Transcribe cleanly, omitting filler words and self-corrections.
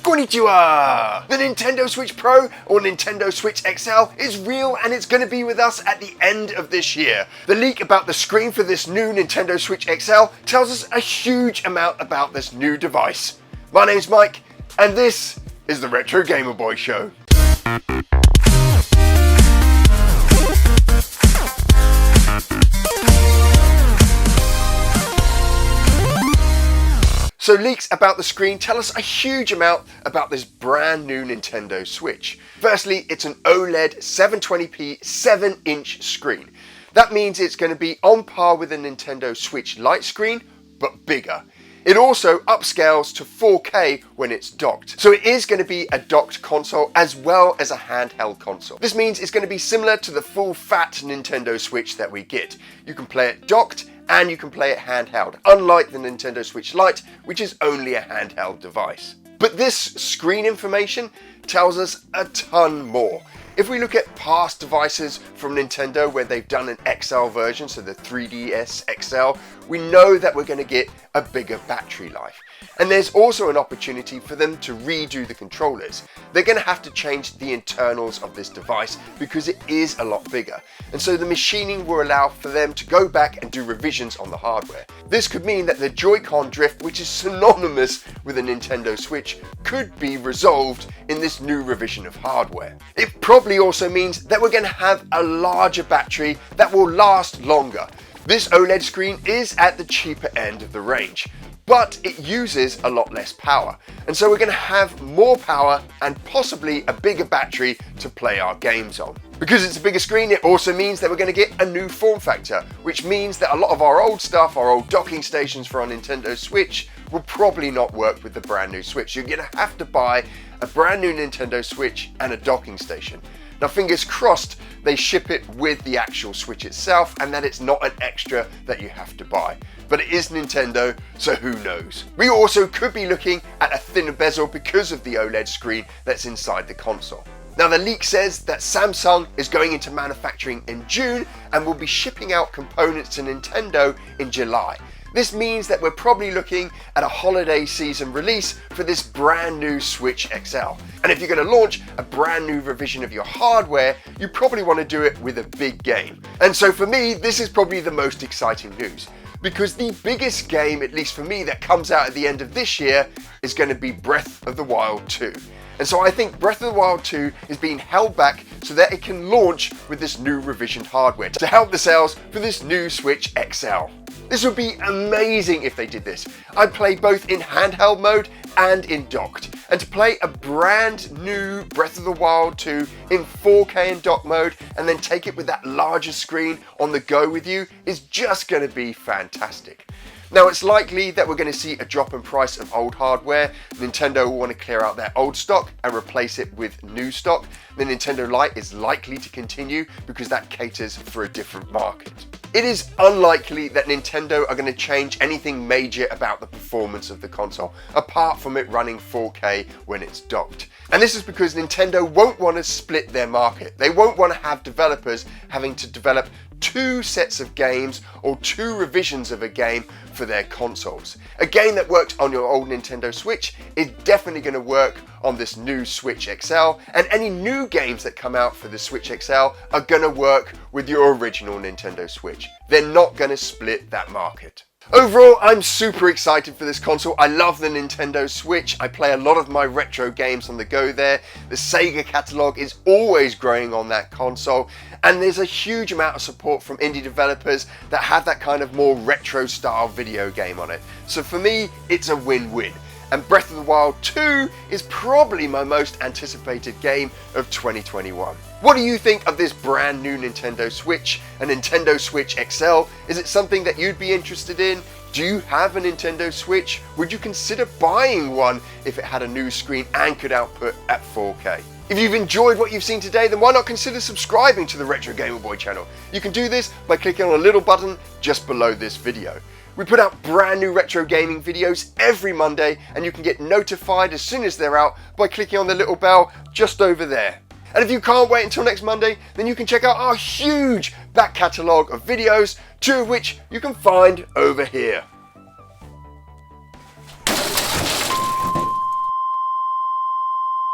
Konnichiwa! The Nintendo Switch Pro or Nintendo Switch XL is real and it's going to be with us at the end of this year. The leak about the screen for this new Nintendo Switch XL tells us a huge amount about this new device. My name's Mike and this is the Retro Gamer Boy Show. So leaks about the screen tell us a huge amount about this brand new Nintendo Switch. Firstly, it's an OLED 720p 7-inch screen. That means it's going to be on par with a Nintendo Switch Lite screen, but bigger. It also upscales to 4K when it's docked. So it is going to be a docked console as well as a handheld console. This means it's going to be similar to the full fat Nintendo Switch that we get. You can play it docked and you can play it handheld, unlike the Nintendo Switch Lite, which is only a handheld device. But this screen information tells us a ton more. If we look at past devices from Nintendo where they've done an XL version, so the 3DS XL, we know that we're going to get a bigger battery life. And there's also an opportunity for them to redo the controllers. They're going to have to change the internals of this device because it is a lot bigger. And so the machining will allow for them to go back and do revisions on the hardware. This could mean that the Joy-Con drift, which is synonymous with a Nintendo Switch, could be resolved in this new revision of hardware. It probably also means that we're going to have a larger battery that will last longer. This OLED screen is at the cheaper end of the range, but it uses a lot less power. And so we're going to have more power and possibly a bigger battery to play our games on. Because it's a bigger screen, it also means that we're going to get a new form factor, which means that a lot of our old stuff, our old docking stations for our Nintendo Switch, will probably not work with the brand new Switch. You're going to have to buy a brand new Nintendo Switch and a docking station. Now, fingers crossed, they ship it with the actual Switch itself and that it's not an extra that you have to buy. But it is Nintendo, so who knows? We also could be looking at a thinner bezel because of the OLED screen that's inside the console. Now, the leak says that Samsung is going into manufacturing in June and will be shipping out components to Nintendo in July. This means that we're probably looking at a holiday season release for this brand new Switch XL. And if you're going to launch a brand new revision of your hardware, you probably want to do it with a big game. And so for me, this is probably the most exciting news. Because the biggest game, at least for me, that comes out at the end of this year is going to be Breath of the Wild 2. And so I think Breath of the Wild 2 is being held back so that it can launch with this new revisioned hardware to help the sales for this new Switch XL. This would be amazing if they did this. I'd play both in handheld mode and in docked. And to play a brand new Breath of the Wild 2 in 4K in dock mode and then take it with that larger screen on the go with you is just going to be fantastic. Now, it's likely that we're going to see a drop in price of old hardware. Nintendo will want to clear out their old stock and replace it with new stock. The Nintendo Lite is likely to continue because that caters for a different market. It is unlikely that Nintendo are going to change anything major about the performance of the console, apart from it running 4K when it's docked. And this is because Nintendo won't want to split their market. They won't want to have developers having to develop two sets of games or two revisions of a game for their consoles. A game that worked on your old Nintendo Switch is definitely going to work on this new Switch XL, and any new games that come out for the Switch XL are going to work with your original Nintendo Switch. They're not going to split that market. Overall, I'm super excited for this console. I love the Nintendo Switch. I play a lot of my retro games on the go there. The Sega catalog is always growing on that console. And there's a huge amount of support from indie developers that have that kind of more retro style video game on it. So for me, it's a win-win. And Breath of the Wild 2 is probably my most anticipated game of 2021. What do you think of this brand new Nintendo Switch, a Nintendo Switch XL? Is it something that you'd be interested in? Do you have a Nintendo Switch? Would you consider buying one if it had a new screen and could output at 4K? If you've enjoyed what you've seen today, then why not consider subscribing to the Retro Gamer Boy channel? You can do this by clicking on a little button just below this video. We put out brand new retro gaming videos every Monday, and you can get notified as soon as they're out by clicking on the little bell just over there. And if you can't wait until next Monday, then you can check out our huge back catalogue of videos, two of which you can find over here.